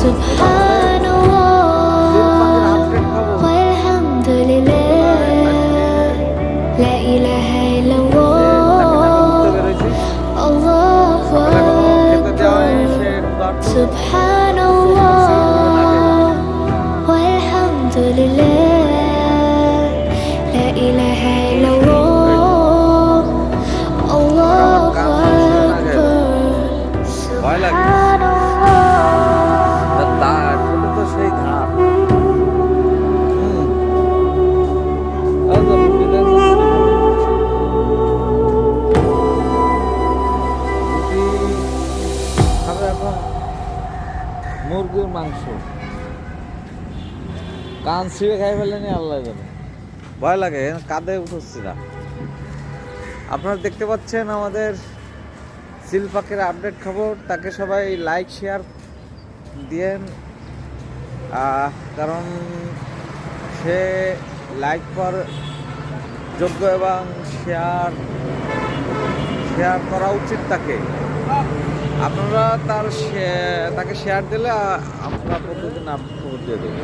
Subhanallah walhamdulillah la ilaha illallah Allahu akbar Subhanallah walhamdulillah la ilaha illallah Allahu akbar মুরগির মাংস কান ছিঁড়ে খাই ফেলেনি আল্লাহ জানে, ভয় লাগে, কাঁধে উঠছি না। আপনারা দেখতে পাচ্ছেন আমাদের সিল পাখির আপডেট খবর, তাকে সবাই লাইক শেয়ার দিয়েন, কারণ সে লাইক পাওয়ার যোগ্য এবং শেয়ার করা উচিত তাকে। আপনারা তাকে শেয়ার দিলে আমরা প্রতিদিন আপডেট খবর দিয়ে দেবো।